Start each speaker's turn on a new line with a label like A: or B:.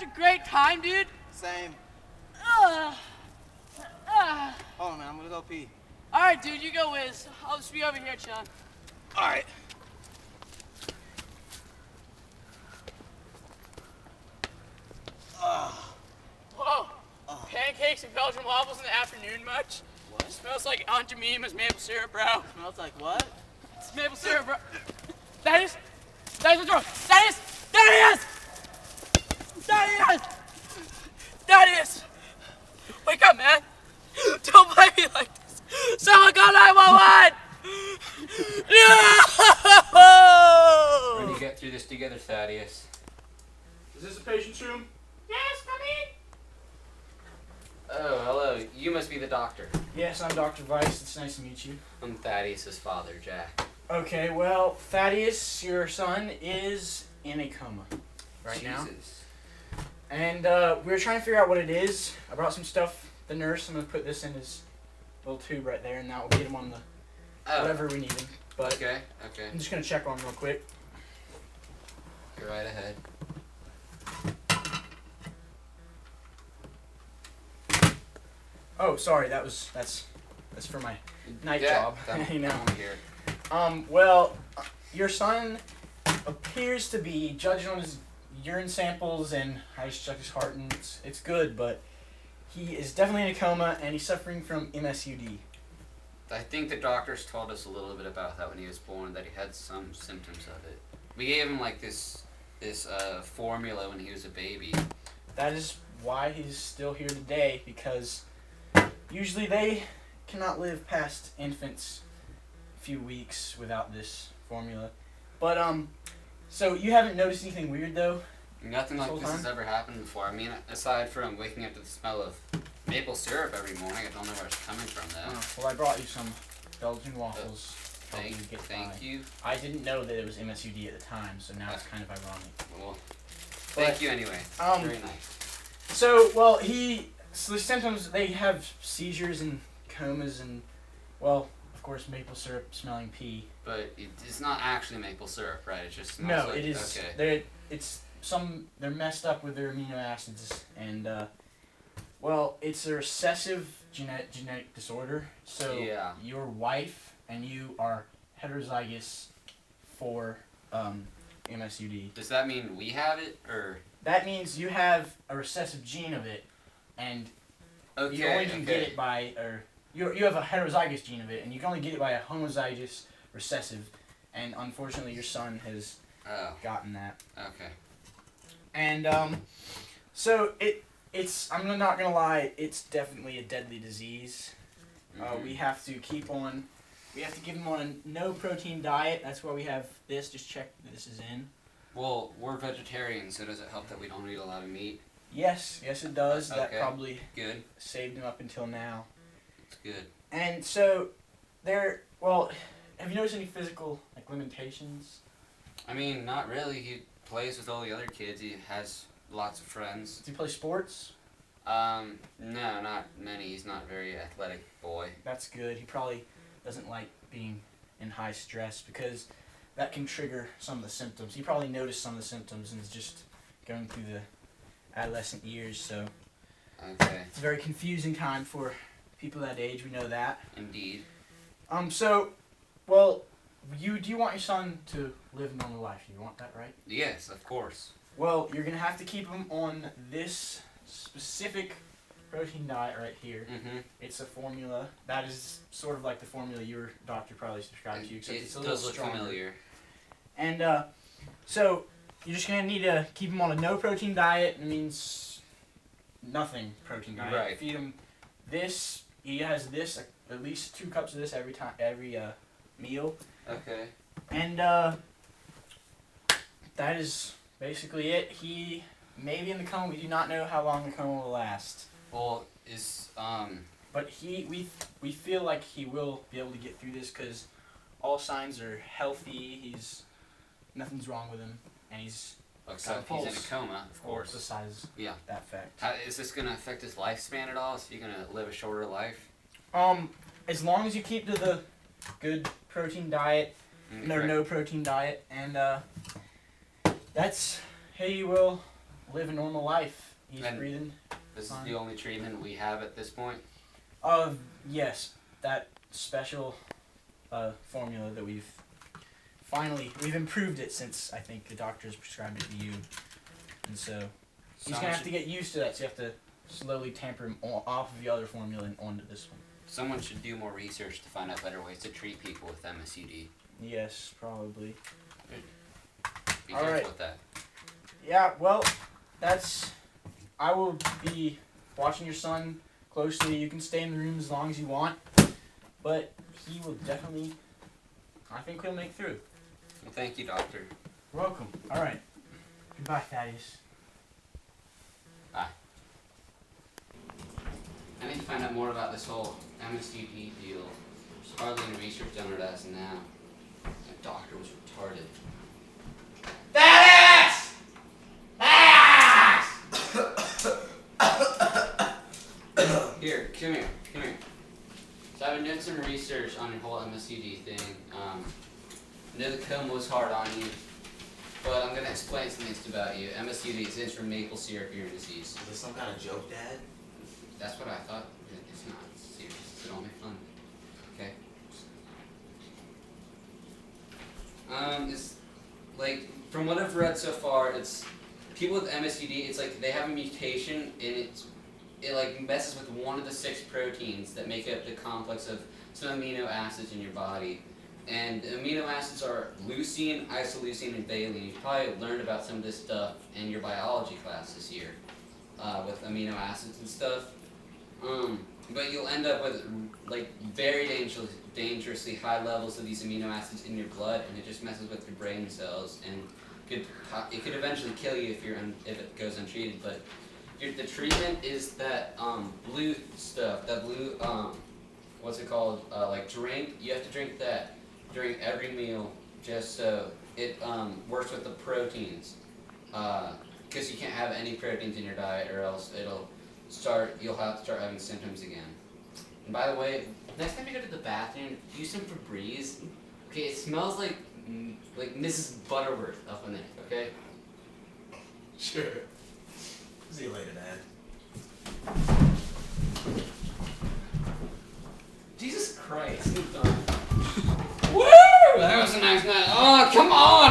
A: a great time, dude.
B: Same.
A: Ugh.
B: Hold on, man. I'm gonna go pee.
A: All right, dude, you go whiz. I'll just be over here, Sean.
B: All right.
A: Whoa. Pancakes and Belgian waffles in the afternoon much?
B: What?
A: Smells like Aunt Jemima's maple syrup, bro.
B: Smells like what?
A: It's maple syrup, bro. Thaddeus, what's wrong? Thaddeus! Wake up, man. Don't play me like this. Someone call 911! No!
C: We're gonna get through this together, Thaddeus.
D: Is this a patient's room?
A: Yes, come in.
C: Oh, hello. You must be the doctor.
D: Yes, I'm Dr. Vise. It's nice to meet you.
C: I'm Thaddeus' father, Jack.
D: Okay, well, Thaddeus, your son, is in a coma right now.
C: Jesus.
D: And we're trying to figure out what it is. I brought some stuff. The nurse, I'm going to put this in his little tube right there, and that will get him on the whatever we need him. But
C: Okay.
D: I'm just going to check on him real quick.
C: Go right ahead.
D: Oh, sorry, that's for my night job. You know.
C: Here.
D: Well, your son appears to be, judging on his urine samples, and I just checked his heart, and it's good, but he is definitely in a coma, and he's suffering from MSUD.
C: I think the doctors told us a little bit about that when he was born, that he had some symptoms of it. We gave him like this formula when he was a baby.
D: That is why he's still here today, because usually they cannot live past infants a few weeks without this formula. But so you haven't noticed anything weird though?
C: Nothing like
D: whole
C: this
D: time?
C: has ever happened before. I mean, aside from waking up to the smell of maple syrup every morning, I don't know where it's coming from though.
D: Well, I brought you some Belgian waffles. to help you get
C: Thank
D: by.
C: you.
D: I didn't know that it was MSUD at the time, so now it's kind of ironic.
C: Well, thank you anyway. Very nice.
D: So, well, so the symptoms, they have seizures and comas and, well, of course, maple syrup smelling pee.
C: But it's not actually maple syrup, right? It just smells
D: No,
C: like,
D: it is.
C: Okay.
D: They're messed up with their amino acids, and well, it's a recessive genetic disorder. So
C: Yeah.
D: your wife and you are heterozygous for MSUD.
C: Does that mean we have it, or?
D: That means you have a recessive gene of it, and
C: Okay.
D: you only can get it by, or you have a heterozygous gene of it, and you can only get it by a homozygous recessive, and unfortunately your son has gotten that.
C: Okay.
D: And so it's I'm not gonna lie, it's definitely a deadly disease.
C: Mm-hmm.
D: We have to give him on a no protein diet. That's why we have this. Just check that this is in.
C: Well, we're vegetarians, so does it help that we don't eat a lot of meat?
D: Yes, it does. That
C: Okay.
D: probably
C: Good.
D: saved him up until now.
C: It's good.
D: And so well, have you noticed any physical limitations?
C: I mean, not really. He plays with all the other kids. He has lots of friends.
D: Do you play sports?
C: No, not many. He's not a very athletic boy.
D: That's good. He probably doesn't like being in high stress because that can trigger some of the symptoms. He probably noticed some of the symptoms and is just going through the adolescent years, so
C: Okay.
D: it's a very confusing time for people that age. We know that.
C: Indeed.
D: So, well, do you want your son to live a normal life? Do you want that, right?
C: Yes, of course.
D: Well, you're gonna have to keep him on this specific protein diet right here.
C: Mm-hmm.
D: It's a formula that is sort of like the formula your doctor probably subscribed to you, except it's a
C: It
D: little
C: does look
D: stronger.
C: familiar.
D: And so you're just gonna need to keep him on a no protein diet. It means nothing protein diet.
C: Right.
D: Feed him this. He has this at least 2 cups of this every meal.
C: Okay.
D: And that is basically it. He may be in the coma. We do not know how long the coma will last.
C: Well,
D: But we feel like he will be able to get through this because all signs are healthy. Nothing's wrong with him, and he's
C: except
D: got a
C: he's in a
D: pulse.
C: coma, of course.
D: Besides that fact.
C: Is this going to affect his lifespan at all? Is he going to live a shorter life?
D: As long as you keep to the good protein diet,
C: Okay.
D: no protein diet, and he will live a normal life. He's
C: And
D: breathing.
C: This
D: fine.
C: is the only treatment we have at this point.
D: Yes, that special formula that we've improved it since I think the doctors prescribed it to you, and so he's gonna have to get used to that. So you have to slowly tamper him off of the other formula and onto this one.
C: Someone should do more research to find out better ways to treat people with MSUD.
D: Yes, probably.
C: Be
D: All
C: careful
D: right.
C: with that.
D: Yeah, well, I will be watching your son closely. You can stay in the room as long as you want, but he will definitely, I think he'll make through.
C: Well, thank you, doctor.
D: You're welcome. All right. Goodbye, Thaddeus.
C: Bye. I need to find out more about this whole MSUD deal. There's hardly any research done on it as of now. That doctor was retarded. Thaddeus! Thaddeus! Here, come here. So I've been doing some research on your whole MSUD thing. I know the coma was hard on you, but I'm gonna explain some things about you. MSUD stands for maple syrup urine disease.
B: Is this some kind of joke, Dad?
C: That's what I thought. It's not. It's serious. It's only fun. Okay. It's like from what I've read so far, it's people with MSUD. It's like they have a mutation, and it like messes with one of the 6 proteins that make up the complex of some amino acids in your body. And the amino acids are leucine, isoleucine, and valine. You've probably learned about some of this stuff in your biology class this year, with amino acids and stuff. But you'll end up with like very dangerously high levels of these amino acids in your blood, and it just messes with your brain cells, and it could eventually kill you if it goes untreated. But the treatment is that blue stuff, that blue what's it called? Like drink. You have to drink that during every meal, just so it works with the proteins. Because you can't have any proteins in your diet, or else you'll have to start having symptoms again. And by the way, next time you go to the bathroom, use some Febreze. Okay, it smells like Mrs. Butterworth up in there. Okay.
B: Sure. See you later, Dad.
C: Jesus Christ, I'm done. Woo! That was a nice night. Oh, come on!